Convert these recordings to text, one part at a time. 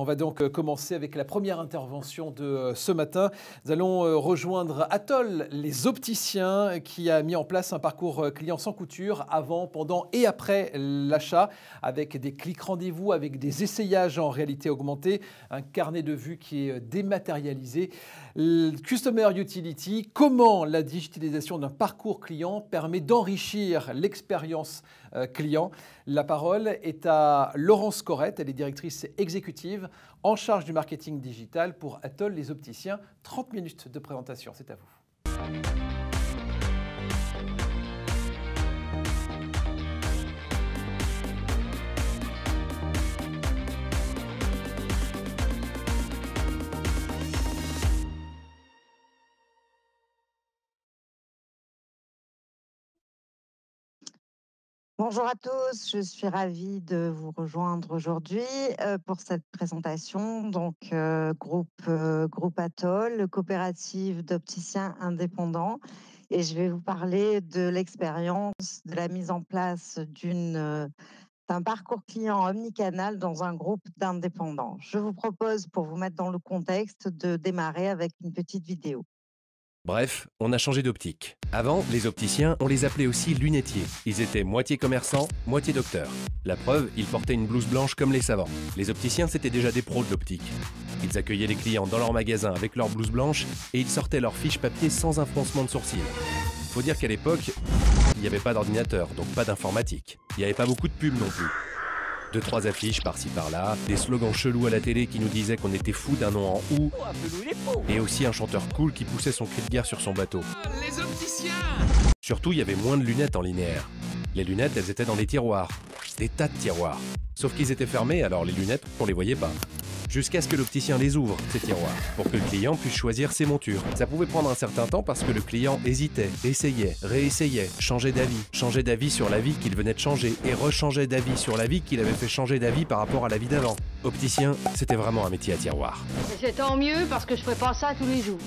On va donc commencer avec la première intervention de ce matin. Nous allons rejoindre Atoll, les opticiens, qui a mis en place un parcours client sans couture avant, pendant et après l'achat, avec des clics rendez-vous, avec des essayages en réalité augmentée, un carnet de vue qui est dématérialisé. Customer Utility, comment la digitalisation d'un parcours client permet d'enrichir l'expérience client. La parole est à Laurence Corrette, elle est directrice exécutive en charge du marketing digital pour Atoll les opticiens. 30 minutes de présentation, c'est à vous. Bonjour à tous, je suis ravie de vous rejoindre aujourd'hui pour cette présentation. Donc, groupe Atoll, coopérative d'opticiens indépendants. Et je vais vous parler de l'expérience de la mise en place d'un parcours client omnicanal dans un groupe d'indépendants. Je vous propose, pour vous mettre dans le contexte, de démarrer avec une petite vidéo. Bref, on a changé d'optique. Avant, les opticiens, on les appelait aussi lunetiers. Ils étaient moitié commerçants, moitié docteurs. La preuve, ils portaient une blouse blanche comme les savants. Les opticiens, c'était déjà des pros de l'optique. Ils accueillaient les clients dans leur magasin avec leur blouse blanche et ils sortaient leurs fiches papier sans un froncement de sourcil. Faut dire qu'à l'époque, il n'y avait pas d'ordinateur, donc pas d'informatique. Il n'y avait pas beaucoup de pubs non plus. 2-3 affiches par-ci par-là, des slogans chelous à la télé qui nous disaient qu'on était fous d'un nom en ou, et aussi un chanteur cool qui poussait son cri de guerre sur son bateau. Les opticiens! Surtout, il y avait moins de lunettes en linéaire. Les lunettes, elles étaient dans des tiroirs. Des tas de tiroirs. Sauf qu'ils étaient fermés, alors les lunettes, on les voyait pas. Jusqu'à ce que l'opticien les ouvre, ces tiroirs, pour que le client puisse choisir ses montures. Ça pouvait prendre un certain temps parce que le client hésitait, essayait, réessayait, changeait d'avis sur l'avis qu'il venait de changer et rechangeait d'avis sur l'avis qu'il avait fait changer d'avis par rapport à l'avis d'avant. Opticien, c'était vraiment un métier à tiroir. C'est tant mieux parce que je ferai pas ça tous les jours.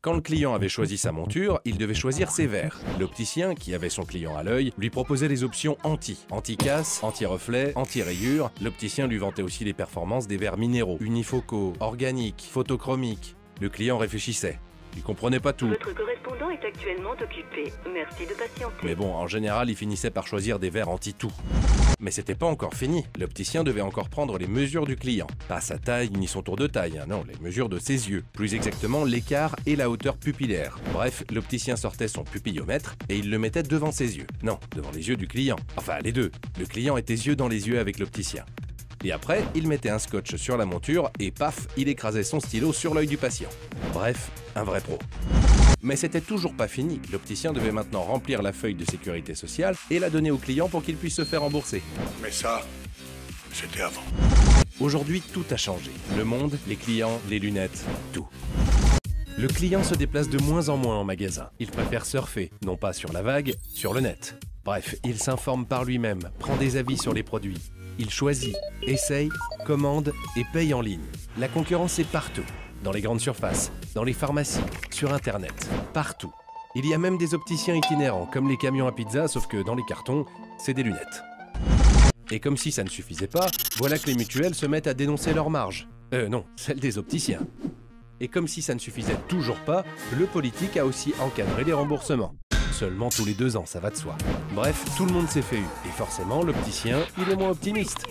Quand le client avait choisi sa monture, il devait choisir ses verres. L'opticien, qui avait son client à l'œil, lui proposait les options anti-casse, anti-reflet, anti-rayures. L'opticien lui vantait aussi les performances des verres minéraux, unifocaux, organiques, photochromiques. Le client réfléchissait. Il comprenait pas tout. Votre correspondant est actuellement occupé. Merci de patienter. Mais bon, en général, il finissait par choisir des verres anti-tout. Mais c'était pas encore fini. L'opticien devait encore prendre les mesures du client. Pas sa taille ni son tour de taille, non, les mesures de ses yeux. Plus exactement, l'écart et la hauteur pupillaire. Bref, l'opticien sortait son pupillomètre et il le mettait devant ses yeux. Non, devant les yeux du client. Enfin, les deux. Le client était yeux dans les yeux avec l'opticien. Et après, il mettait un scotch sur la monture et paf, il écrasait son stylo sur l'œil du patient. Bref, un vrai pro. Mais c'était toujours pas fini. L'opticien devait maintenant remplir la feuille de sécurité sociale et la donner au client pour qu'il puisse se faire rembourser. Mais ça, c'était avant. Aujourd'hui, tout a changé. Le monde, les clients, les lunettes, tout. Le client se déplace de moins en moins en magasin. Il préfère surfer, non pas sur la vague, sur le net. Bref, il s'informe par lui-même, prend des avis sur les produits. Il choisit, essaye, commande et paye en ligne. La concurrence est partout. Dans les grandes surfaces, dans les pharmacies, sur Internet, partout. Il y a même des opticiens itinérants, comme les camions à pizza, sauf que dans les cartons, c'est des lunettes. Et comme si ça ne suffisait pas, voilà que les mutuelles se mettent à dénoncer leurs marges. Non, celles des opticiens. Et comme si ça ne suffisait toujours pas, le politique a aussi encadré les remboursements. Seulement tous les 2 ans, ça va de soi. Bref, tout le monde s'est fait eu. Et forcément, l'opticien, il est moins optimiste.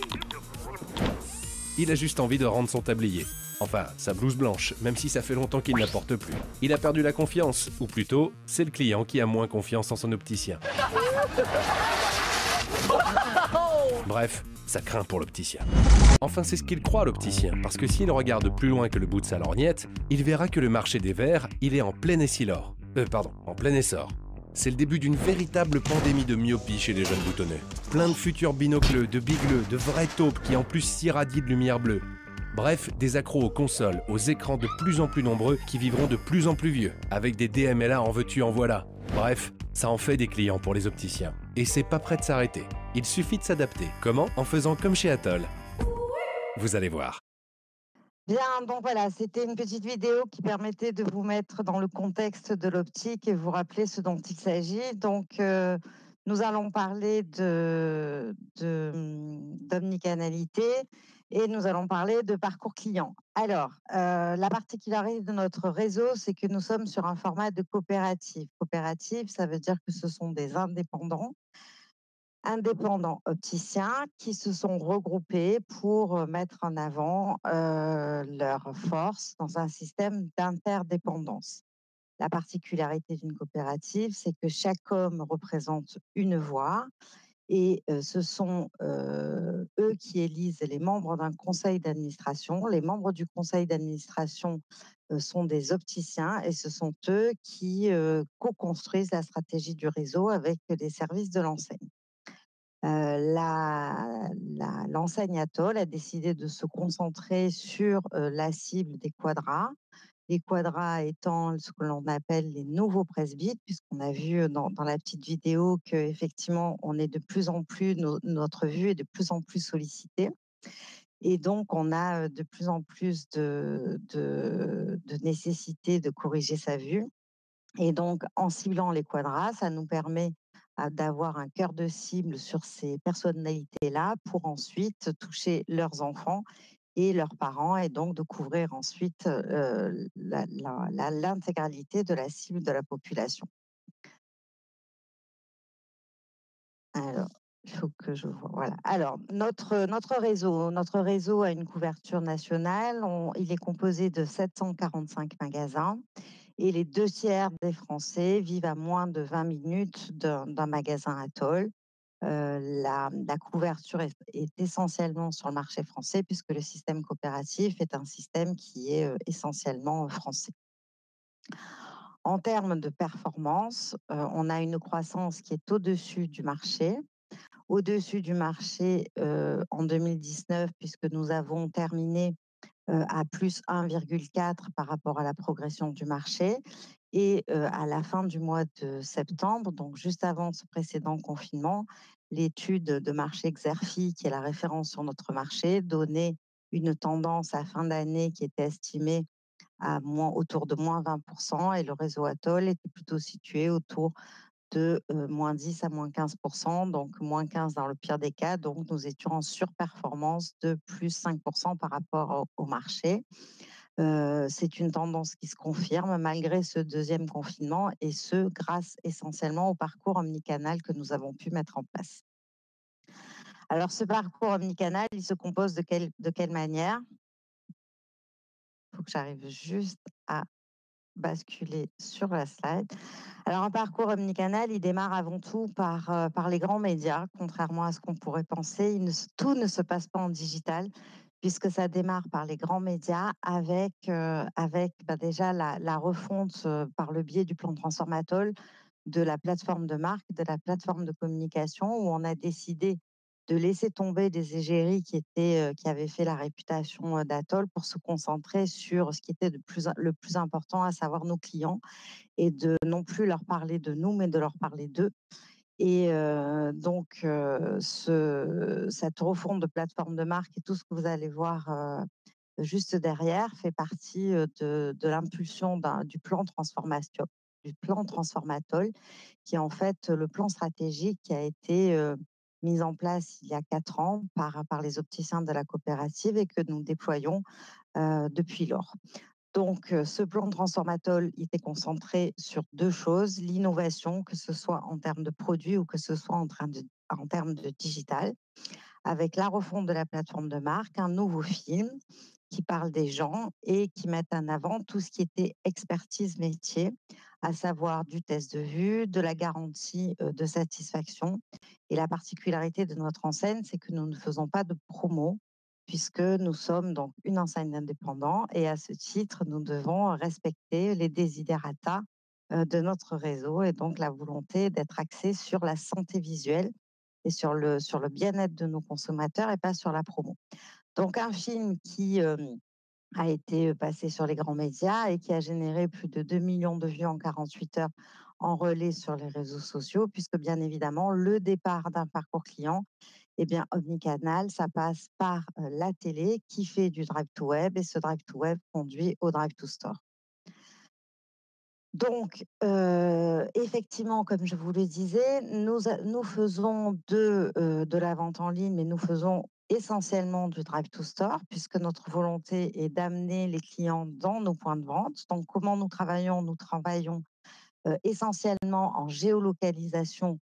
Il a juste envie de rendre son tablier. Enfin, sa blouse blanche, même si ça fait longtemps qu'il ne la porte plus. Il a perdu la confiance, ou plutôt, c'est le client qui a moins confiance en son opticien. Bref, ça craint pour l'opticien. Enfin, c'est ce qu'il croit l'opticien, parce que s'il regarde plus loin que le bout de sa lorgnette, il verra que le marché des verres, il est en plein en plein essor. C'est le début d'une véritable pandémie de myopie chez les jeunes boutonneux. Plein de futurs binocleux, de bigleux, de vrais taupes qui en plus s'irradient de lumière bleue. Bref, des accros aux consoles, aux écrans de plus en plus nombreux qui vivront de plus en plus vieux, avec des DMLA en veux-tu en voilà. Bref, ça en fait des clients pour les opticiens. Et c'est pas prêt de s'arrêter. Il suffit de s'adapter. Comment? En faisant comme chez Atoll. Vous allez voir. Bien, donc voilà, c'était une petite vidéo qui permettait de vous mettre dans le contexte de l'optique et vous rappeler ce dont il s'agit. Donc, nous allons parler d'omnicanalité et nous allons parler de parcours client. Alors, la particularité de notre réseau, c'est que nous sommes sur un format de coopérative. Coopérative, ça veut dire que ce sont des indépendants opticiens qui se sont regroupés pour mettre en avant leurs forces dans un système d'interdépendance. La particularité d'une coopérative, c'est que chaque homme représente une voix et ce sont eux qui élisent les membres d'un conseil d'administration. Les membres du conseil d'administration sont des opticiens et ce sont eux qui co-construisent la stratégie du réseau avec les services de l'enseigne. L'enseigne Atoll a décidé de se concentrer sur la cible des quadras. Les quadras étant ce que l'on appelle les nouveaux presbytes, puisqu'on a vu dans la petite vidéo qu'effectivement, on est de plus en plus, notre vue est de plus en plus sollicitée. Et donc, on a de plus en plus de nécessité de corriger sa vue. Et donc, en ciblant les quadras, ça nous permet d'avoir un cœur de cible sur ces personnalités-là pour ensuite toucher leurs enfants et leurs parents et donc de couvrir ensuite l'intégralité de la cible de la population. Alors, il faut que je vois. Voilà. Alors, notre réseau a une couverture nationale. Il est composé de 745 magasins et les 2 tiers des Français vivent à moins de 20 minutes d'un magasin Atoll. La couverture est essentiellement sur le marché français puisque le système coopératif est un système qui est essentiellement français. En termes de performance, on a une croissance qui est au-dessus du marché. Au-dessus du marché en 2019, puisque nous avons terminé à plus 1,4 par rapport à la progression du marché. Et à la fin du mois de septembre, donc juste avant ce précédent confinement, l'étude de marché Xerfi, qui est la référence sur notre marché, donnait une tendance à fin d'année qui était estimée autour de moins 20%, et le réseau Atoll était plutôt situé autour de moins 10 à moins 15%, donc moins 15 dans le pire des cas. Donc, nous étions en surperformance de plus 5% par rapport au marché. C'est une tendance qui se confirme malgré ce deuxième confinement et ce, grâce essentiellement au parcours omnicanal que nous avons pu mettre en place. Alors, ce parcours omnicanal, il se compose de quelle manière? Il faut que j'arrive juste à basculer sur la slide. Alors, un parcours omnicanal, il démarre avant tout par les grands médias, contrairement à ce qu'on pourrait penser. Tout ne se passe pas en digital, puisque ça démarre par les grands médias avec déjà la refonte par le biais du plan Transformatol de la plateforme de marque, de la plateforme de communication, où on a décidé de laisser tomber des égéries qui avaient fait la réputation d'Atoll pour se concentrer sur ce qui était le plus important, à savoir nos clients, et de non plus leur parler de nous, mais de leur parler d'eux. Et donc, cette refonte de plateforme de marque et tout ce que vous allez voir juste derrière fait partie de l'impulsion du plan Transformatol, qui est en fait le plan stratégique qui a été mis en place il y a 4 ans par les opticiens de la coopérative et que nous déployons depuis lors. Donc, ce plan Transformatol était concentré sur 2 choses, l'innovation, que ce soit en termes de produits ou que ce soit en termes de digital, avec la refonte de la plateforme de marque, un nouveau film qui parle des gens et qui met en avant tout ce qui était expertise métier, à savoir du test de vue, de la garantie de satisfaction. Et la particularité de notre enseigne, c'est que nous ne faisons pas de promo, puisque nous sommes donc une enseigne indépendante et à ce titre, nous devons respecter les desiderata de notre réseau et donc la volonté d'être axé sur la santé visuelle et sur le bien-être de nos consommateurs et pas sur la promo. Donc un film qui a été passé sur les grands médias et qui a généré plus de 2 millions de vues en 48 heures en relais sur les réseaux sociaux, puisque bien évidemment, le départ d'un parcours client, eh bien, omnicanal, ça passe par la télé qui fait du drive to web et ce drive to web conduit au drive to store. Donc, effectivement, comme je vous le disais, nous faisons de la vente en ligne, mais nous faisons essentiellement du drive to store, puisque notre volonté est d'amener les clients dans nos points de vente. Donc, comment nous travaillons? Nous travaillons essentiellement en géolocalisation,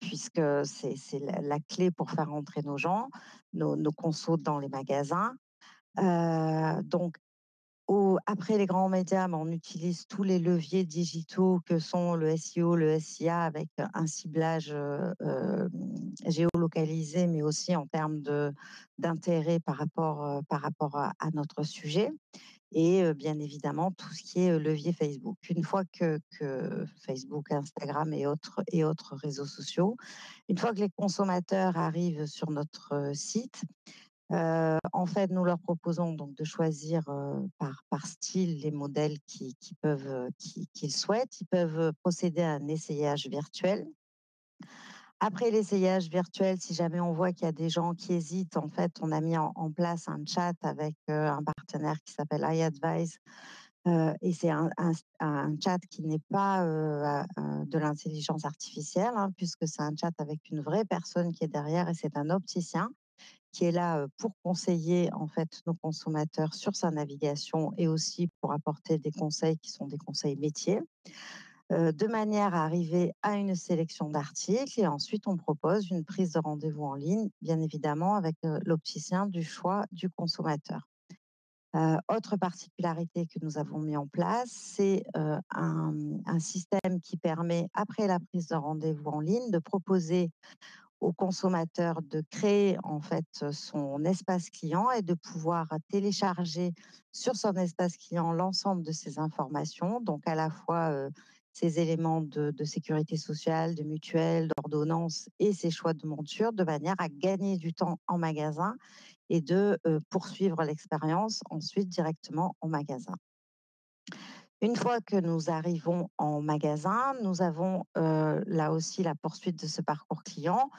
puisque c'est la clé pour faire entrer nos gens, nos consos dans les magasins. Donc, après les grands médias, on utilise tous les leviers digitaux que sont le SEO, le SIA, avec un ciblage géolocalisé, mais aussi en termes d'intérêt par rapport à notre sujet. Et bien évidemment, tout ce qui est levier Facebook. Une fois que Facebook, Instagram et autres réseaux sociaux, une fois que les consommateurs arrivent sur notre site, en fait, nous leur proposons donc de choisir par style les modèles qu'ils souhaitent. Ils peuvent procéder à un essayage virtuel. Après l'essayage virtuel, si jamais on voit qu'il y a des gens qui hésitent, en fait, on a mis en place un chat avec un partenaire qui s'appelle iAdvise. Et c'est un chat qui n'est pas de l'intelligence artificielle, hein, puisque c'est un chat avec une vraie personne qui est derrière, et c'est un opticien qui est là pour conseiller en fait nos consommateurs sur sa navigation et aussi pour apporter des conseils qui sont des conseils métiers, de manière à arriver à une sélection d'articles, et ensuite on propose une prise de rendez-vous en ligne, bien évidemment avec l'opticien du choix du consommateur. Autre particularité que nous avons mis en place, c'est un système qui permet, après la prise de rendez-vous en ligne, de proposer au consommateur de créer en fait son espace client et de pouvoir télécharger sur son espace client l'ensemble de ces informations, donc à la fois ces éléments de sécurité sociale, de mutuelle, d'ordonnance et ses choix de monture, de manière à gagner du temps en magasin et de poursuivre l'expérience ensuite directement en magasin. Une fois que nous arrivons en magasin, nous avons là aussi la poursuite de ce parcours client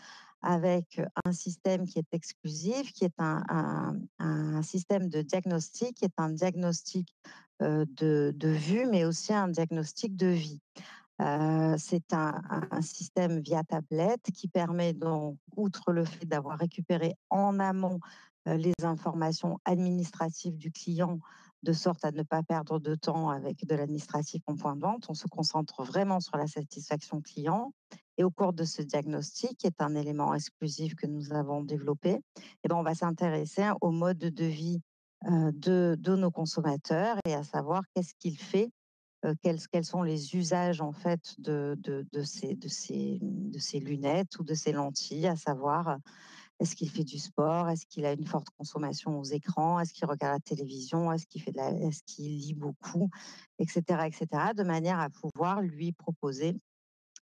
avec un système qui est exclusif, qui est un système de diagnostic, qui est un diagnostic de vue, mais aussi un diagnostic de vie. C'est un système via tablette qui permet donc, outre le fait d'avoir récupéré en amont les informations administratives du client, de sorte à ne pas perdre de temps avec de l'administratif en point de vente, on se concentre vraiment sur la satisfaction client. Et au cours de ce diagnostic, qui est un élément exclusif que nous avons développé, eh ben, on va s'intéresser au mode de vie de nos consommateurs, et à savoir qu'est-ce qu'il fait, quels sont les usages en fait de ces lunettes ou de ces lentilles, à savoir est-ce qu'il fait du sport, est-ce qu'il a une forte consommation aux écrans, est-ce qu'il regarde la télévision, est-ce qu'il lit beaucoup, etc., etc., de manière à pouvoir lui proposer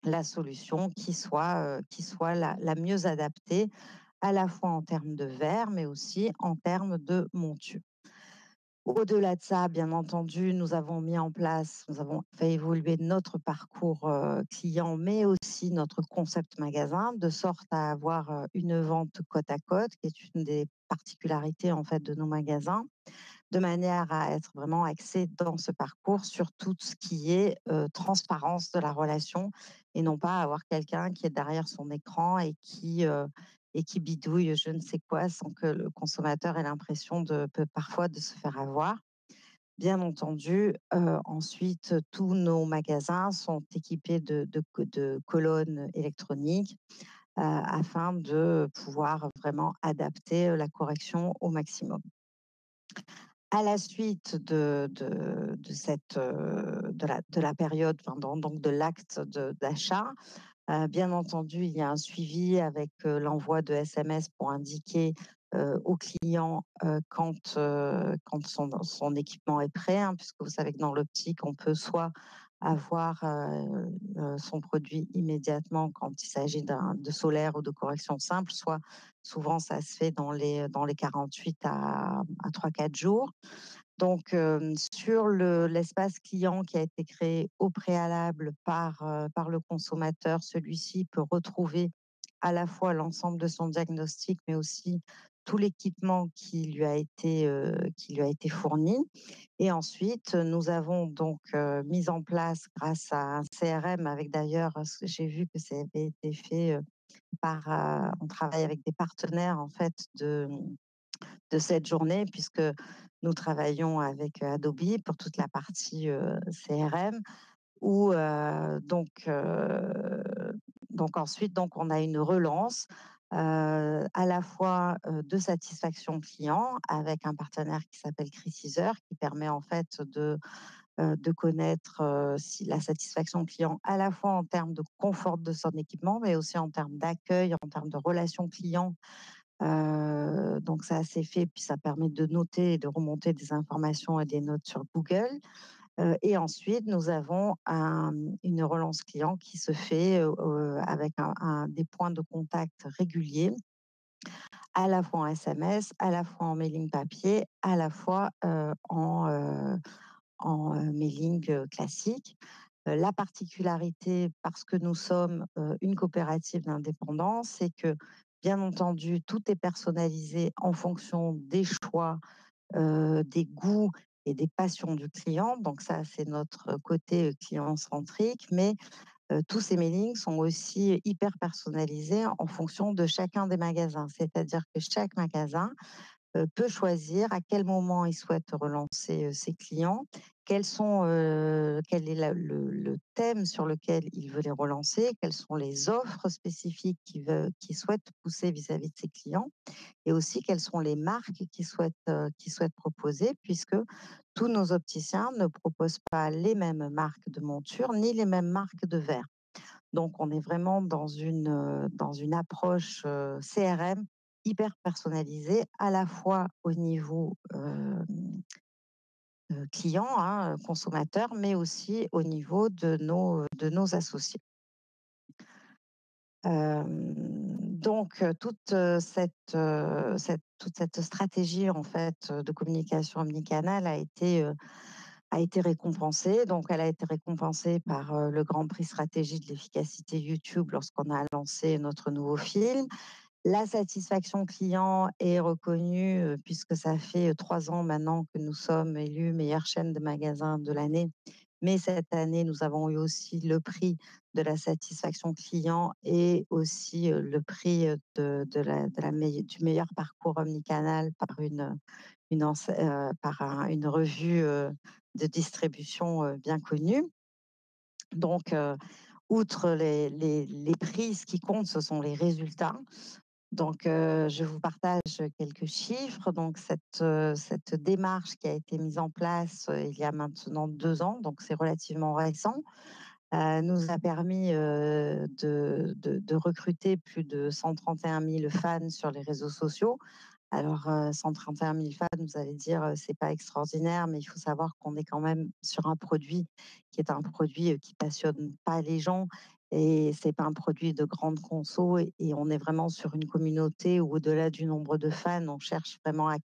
la solution qui soit la mieux adaptée, à la fois en termes de verre, mais aussi en termes de monture. Au-delà de ça, bien entendu, nous avons fait évoluer notre parcours client, mais aussi notre concept magasin, de sorte à avoir une vente côte à côte, qui est une des particularités en fait de nos magasins, de manière à être vraiment axé dans ce parcours sur tout ce qui est transparence de la relation, et non pas avoir quelqu'un qui est derrière son écran et qui bidouille je ne sais quoi sans que le consommateur ait l'impression parfois de se faire avoir. Bien entendu, ensuite, tous nos magasins sont équipés de colonnes électroniques afin de pouvoir vraiment adapter la correction au maximum. À la suite de la période, enfin, donc de l'acte d'achat, bien entendu, il y a un suivi avec l'envoi de SMS pour indiquer au client quand son équipement est prêt, hein, puisque vous savez que dans l'optique, on peut soit avoir son produit immédiatement quand il s'agit de solaire ou de correction simple, soit souvent ça se fait dans les 48 à 3-4 jours. Donc, sur l'espace client qui a été créé au préalable par le consommateur, celui-ci peut retrouver à la fois l'ensemble de son diagnostic, mais aussi tout l'équipement qui lui a été fourni. Et ensuite, nous avons donc mis en place, grâce à un CRM, avec d'ailleurs, j'ai vu que ça avait été fait on travaille avec des partenaires en fait de cette journée, puisque nous travaillons avec Adobe pour toute la partie CRM, où donc ensuite donc on a une relance à la fois de satisfaction client avec un partenaire qui s'appelle Critizer, qui permet en fait de connaître si la satisfaction client à la fois en termes de confort de son équipement, mais aussi en termes d'accueil, en termes de relations clients. Donc ça, c'est fait, puis ça permet de noter et de remonter des informations et des notes sur Google. Et ensuite, nous avons une relance client qui se fait avec des points de contact réguliers, à la fois en SMS, à la fois en mailing papier, à la fois en mailing classique. La particularité, parce que nous sommes une coopérative d'indépendants, c'est que, bien entendu, tout est personnalisé en fonction des choix, des goûts et des passions du client. Donc ça, c'est notre côté client-centrique. Mais tous ces mailings sont aussi hyper personnalisés en fonction de chacun des magasins. C'est-à-dire que chaque magasin peut choisir à quel moment il souhaite relancer ses clients, quel est le thème sur lequel il veut les relancer, quelles sont les offres spécifiques qu'il souhaite pousser vis-à-vis de ses clients, et aussi quelles sont les marques qu'il souhaite proposer, puisque tous nos opticiens ne proposent pas les mêmes marques de montures ni les mêmes marques de verres. Donc, on est vraiment dans une approche CRM hyper personnalisée, à la fois au niveau client, hein, consommateur, mais aussi au niveau de nos associés. Donc, toute cette stratégie en fait de communication omnicanal a été récompensée. Donc, elle a été récompensée par le Grand Prix stratégie de l'efficacité YouTube lorsqu'on a lancé notre nouveau film. La satisfaction client est reconnue puisque ça fait 3 ans maintenant que nous sommes élus meilleure chaîne de magasins de l'année. Mais cette année, nous avons eu aussi le prix de la satisfaction client et aussi le prix du meilleur parcours omnicanal par une revue de distribution bien connue. Donc, outre les prix, ce qui compte, ce sont les résultats. Donc, je vous partage quelques chiffres. Donc, cette démarche qui a été mise en place il y a maintenant 2 ans, donc c'est relativement récent, nous a permis de recruter plus de 131 000 fans sur les réseaux sociaux. Alors, 131 000 fans, vous allez dire, c'est pas extraordinaire, mais il faut savoir qu'on est quand même sur un produit qui est un produit qui passionne pas les gens, et c'est pas un produit de grande conso, et on est vraiment sur une communauté où, au-delà du nombre de fans, on cherche vraiment à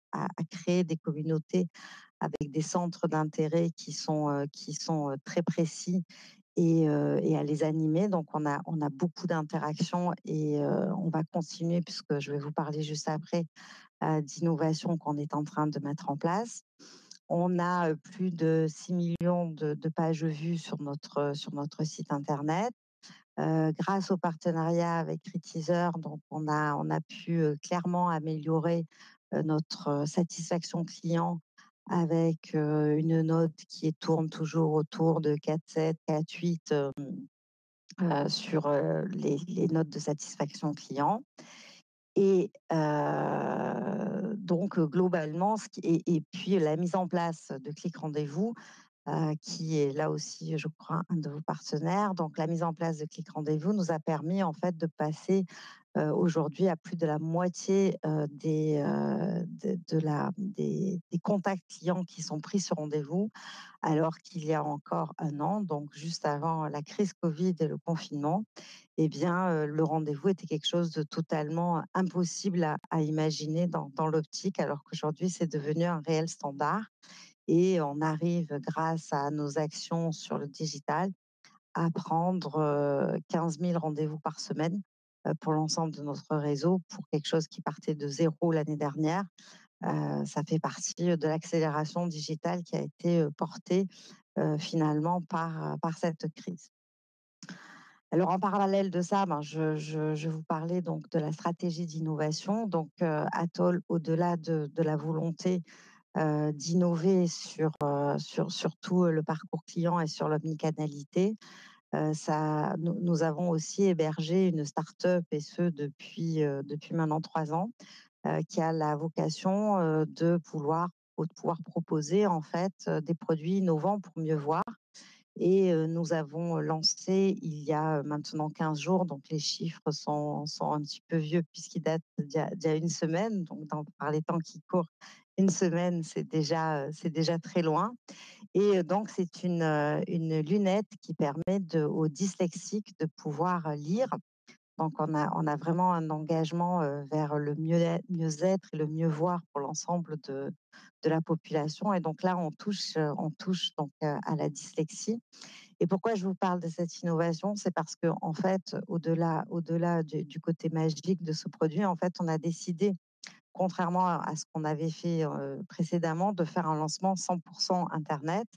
créer des communautés avec des centres d'intérêt qui sont très précis, et à les animer. Donc on a beaucoup d'interactions, et on va continuer, puisque je vais vous parler juste après d'innovation qu'on est en train de mettre en place. On a plus de 6 millions de pages vues sur notre site internet. Grâce au partenariat avec Critizer, donc on a pu clairement améliorer notre satisfaction client avec une note qui tourne toujours autour de 4,7, 4,8 sur les notes de satisfaction client. Et donc globalement, et puis la mise en place de Click Rendez-vous, qui est là aussi, je crois, un de vos partenaires. Donc la mise en place de Click Rendez-vous nous a permis en fait de passer aujourd'hui à plus de la moitié des contacts clients qui sont pris sur rendez-vous, alors qu'il y a encore 1 an, donc juste avant la crise Covid et le confinement, eh bien, le rendez-vous était quelque chose de totalement impossible à imaginer dans l'optique, alors qu'aujourd'hui, c'est devenu un réel standard, et on arrive, grâce à nos actions sur le digital, à prendre 15 000 rendez-vous par semaine pour l'ensemble de notre réseau, pour quelque chose qui partait de 0 l'année dernière. Ça fait partie de l'accélération digitale qui a été portée finalement par cette crise. Alors en parallèle de ça, ben, je vous parlais donc de la stratégie d'innovation. Donc Atoll, au-delà de la volonté d'innover sur tout le parcours client et sur l'omnicanalité, nous avons aussi hébergé une start-up, et ce depuis maintenant 3 ans, qui a la vocation de pouvoir proposer en fait des produits innovants pour mieux voir. Et nous avons lancé il y a maintenant 15 jours, donc les chiffres sont un petit peu vieux puisqu'ils datent d'il y a une semaine. Donc par les temps qui courent, une semaine, c'est déjà très loin. Et donc c'est une lunette qui permet aux dyslexiques de pouvoir lire. Donc on a vraiment un engagement vers le mieux-être et le mieux voir pour l'ensemble de la population. Et donc là, on touche donc à la dyslexie. Et pourquoi je vous parle de cette innovation? C'est parce que en fait, au-delà du côté magique de ce produit, en fait, on a décidé, contrairement à ce qu'on avait fait précédemment, de faire un lancement 100% Internet,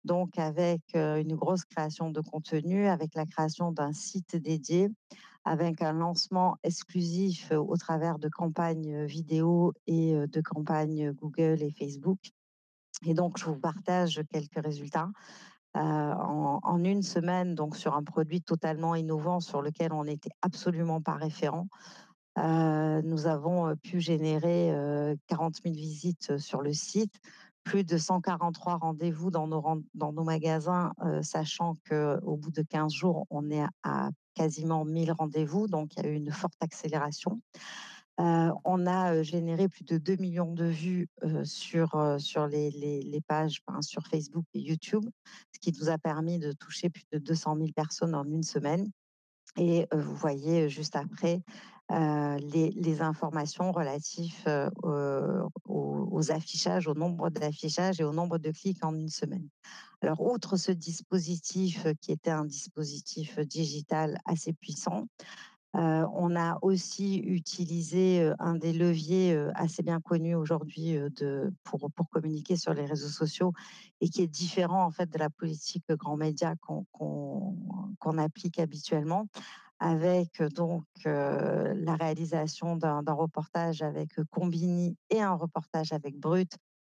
donc avec une grosse création de contenu, avec la création d'un site dédié, avec un lancement exclusif au travers de campagnes vidéo et de campagnes Google et Facebook. Et donc, je vous partage quelques résultats. En une semaine, donc sur un produit totalement innovant sur lequel on n'était absolument pas référent, nous avons pu générer 40 000 visites sur le site, plus de 143 rendez-vous dans nos magasins, sachant qu'au bout de 15 jours, on est à quasiment 1000 rendez-vous, donc il y a eu une forte accélération. On a généré plus de 2 millions de vues sur les pages, enfin, sur Facebook et YouTube, ce qui nous a permis de toucher plus de 200 000 personnes en une semaine. Et vous voyez juste après les informations relatives aux affichages, au nombre d'affichages et au nombre de clics en une semaine. Alors, outre ce dispositif qui était un dispositif digital assez puissant, on a aussi utilisé un des leviers assez bien connus aujourd'hui pour communiquer sur les réseaux sociaux, et qui est différent en fait de la politique grand média qu'on applique habituellement, avec donc la réalisation d'un reportage avec Combini et un reportage avec Brut,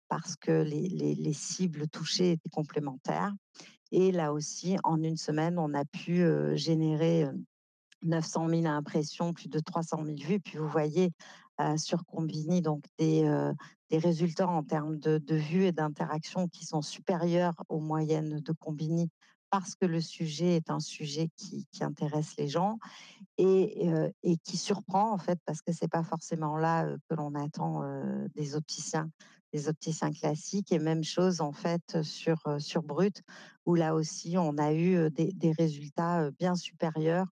parce que les cibles touchées étaient complémentaires. Et là aussi, en une semaine, on a pu générer 900 000 impressions, plus de 300 000 vues. Puis vous voyez sur Combini donc des résultats en termes de vues et d'interactions qui sont supérieurs aux moyennes de Combini, parce que le sujet est un sujet qui intéresse les gens et qui surprend en fait, parce que c'est pas forcément là que l'on attend des opticiens classiques. Et même chose en fait sur Brut, où là aussi on a eu des résultats bien supérieurs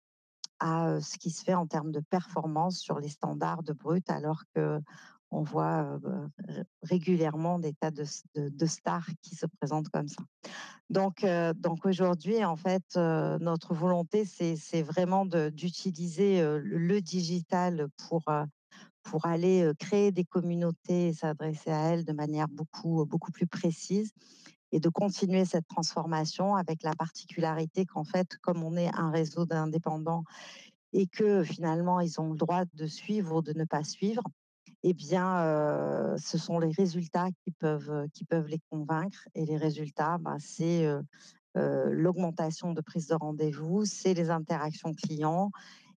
à ce qui se fait en termes de performance sur les standards de Brut, alors que on voit régulièrement des tas de stars qui se présentent comme ça. Donc aujourd'hui, en fait, notre volonté, c'est vraiment d'utiliser le digital pour aller créer des communautés et s'adresser à elles de manière beaucoup plus précise, et de continuer cette transformation, avec la particularité qu'en fait, comme on est un réseau d'indépendants et que finalement ils ont le droit de suivre ou de ne pas suivre, eh bien, ce sont les résultats qui peuvent les convaincre. Et les résultats, bah, c'est l'augmentation de prise de rendez-vous, c'est les interactions clients,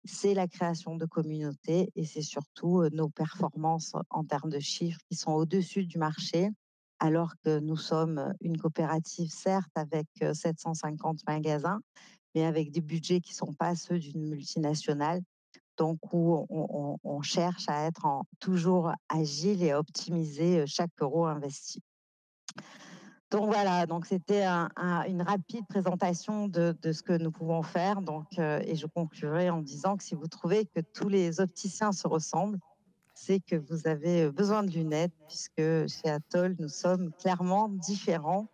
c'est la création de communautés, et c'est surtout nos performances en termes de chiffres qui sont au-dessus du marché, alors que nous sommes une coopérative, certes, avec 750 magasins, mais avec des budgets qui ne sont pas ceux d'une multinationale, donc où on cherche à être toujours agile et à optimiser chaque euro investi. Donc voilà, donc c'était une rapide présentation de ce que nous pouvons faire. Donc, et je conclurai en disant que si vous trouvez que tous les opticiens se ressemblent, c'est que vous avez besoin de lunettes, puisque chez Atoll, nous sommes clairement différents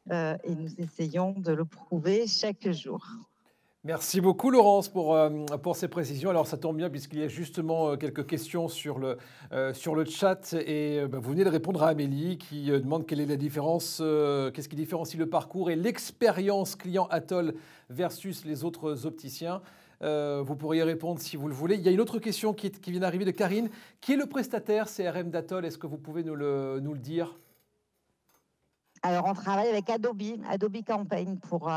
et nous essayons de le prouver chaque jour. Merci beaucoup Laurence pour ces précisions. Alors ça tombe bien puisqu'il y a justement quelques questions sur le chat et vous venez de répondre à Amélie qui demande quelle est la différence, qu'est-ce qui différencie le parcours et l'expérience client Atoll versus les autres opticiens. Vous pourriez répondre si vous le voulez. Il y a une autre question qui vient d'arriver de Karine. Qui est le prestataire CRM d'Atoll? Est-ce que vous pouvez nous le dire? Alors, on travaille avec Adobe Campaign pour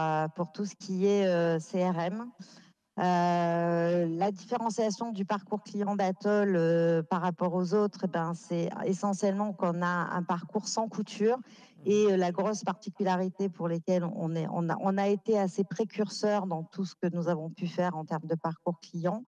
tout ce qui est CRM. La différenciation du parcours client d'Atoll par rapport aux autres, c'est essentiellement qu'on a un parcours sans couture. Et la grosse particularité pour lesquelles on a été assez précurseurs dans tout ce que nous avons pu faire en termes de parcours client.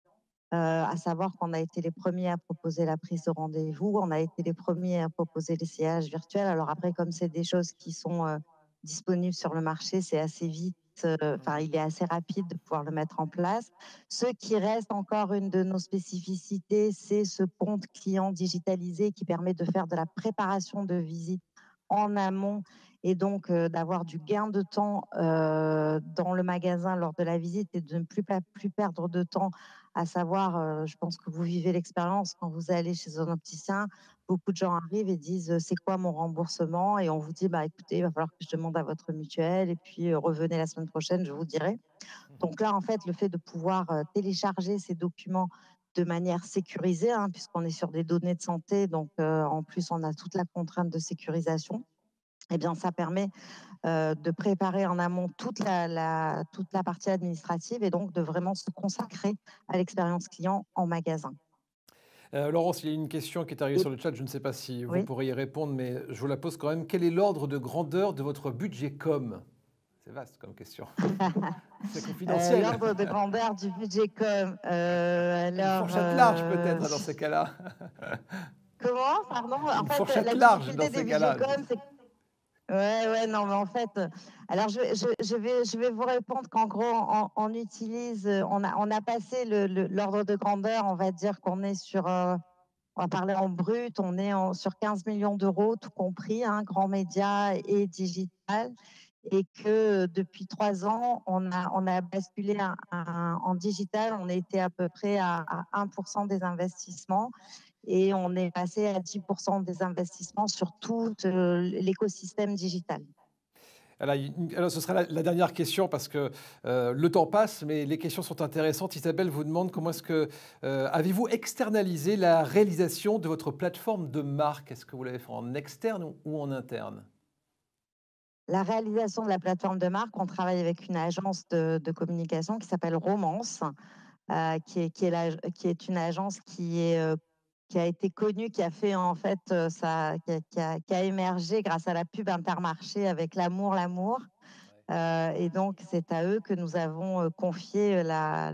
À savoir qu'on a été les premiers à proposer la prise de rendez-vous, on a été les premiers à proposer l'essayage virtuel. Alors après, comme c'est des choses qui sont disponibles sur le marché, c'est assez vite, il est assez rapide de pouvoir le mettre en place. Ce qui reste encore une de nos spécificités, c'est ce compte client digitalisé qui permet de faire de la préparation de visite en amont et donc d'avoir du gain de temps dans le magasin lors de la visite et de ne plus perdre de temps. À savoir, je pense que vous vivez l'expérience quand vous allez chez un opticien, beaucoup de gens arrivent et disent c'est quoi mon remboursement? Et on vous dit écoutez, il va falloir que je demande à votre mutuelle et puis revenez la semaine prochaine, je vous dirai. Donc là, en fait, le fait de pouvoir télécharger ces documents de manière sécurisée, puisqu'on est sur des données de santé, donc en plus on a toute la contrainte de sécurisation. Eh bien, ça permet de préparer en amont toute la partie administrative et donc de vraiment se consacrer à l'expérience client en magasin. Laurence, il y a une question qui est arrivée sur le chat, je ne sais pas si vous pourriez y répondre, mais je vous la pose quand même. Quel est l'ordre de grandeur de votre budget com? C'est vaste comme question. C'est confidentiel. L'ordre de grandeur du budget com. Une fourchette large peut-être dans ces cas-là. Comment? Pardon? Une fourchette large dans ces cas-là. Non, mais en fait, alors je vais vous répondre qu'en gros, on utilise, on a passé l'ordre de grandeur, on va dire qu'on est sur, on va parler en brut, on est sur 15 millions d'euros, tout compris, grands médias et digital, et que depuis 3 ans, on a basculé en digital, on était à peu près à 1% des investissements. Et on est passé à 10% des investissements sur tout l'écosystème digital. Alors, ce sera la dernière question parce que le temps passe, mais les questions sont intéressantes. Isabelle vous demande comment est-ce que avez-vous externalisé la réalisation de votre plateforme de marque? Est-ce que vous l'avez fait en externe ou en interne? La réalisation de la plateforme de marque, on travaille avec une agence de communication qui s'appelle Romance, qui est une agence qui a été connue, qui a fait en fait qui a émergé grâce à la pub Intermarché avec l'amour. Et donc, c'est à eux que nous avons confié la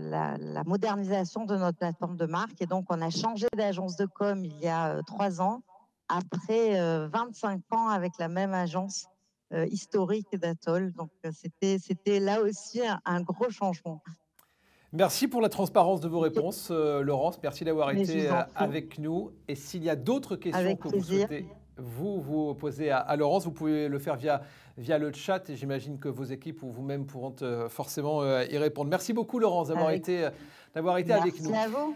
modernisation de notre plateforme de marque. Et donc, on a changé d'agence de com il y a 3 ans, après 25 ans avec la même agence historique d'Atoll. Donc, c'était là aussi un gros changement. Merci pour la transparence de vos réponses, Laurence. Merci d'avoir été avec nous. Et s'il y a d'autres questions que vous souhaitez vous poser à Laurence, vous pouvez le faire via le chat. Et j'imagine que vos équipes ou vous-même pourront forcément y répondre. Merci beaucoup, Laurence, d'avoir été avec nous. Merci à vous.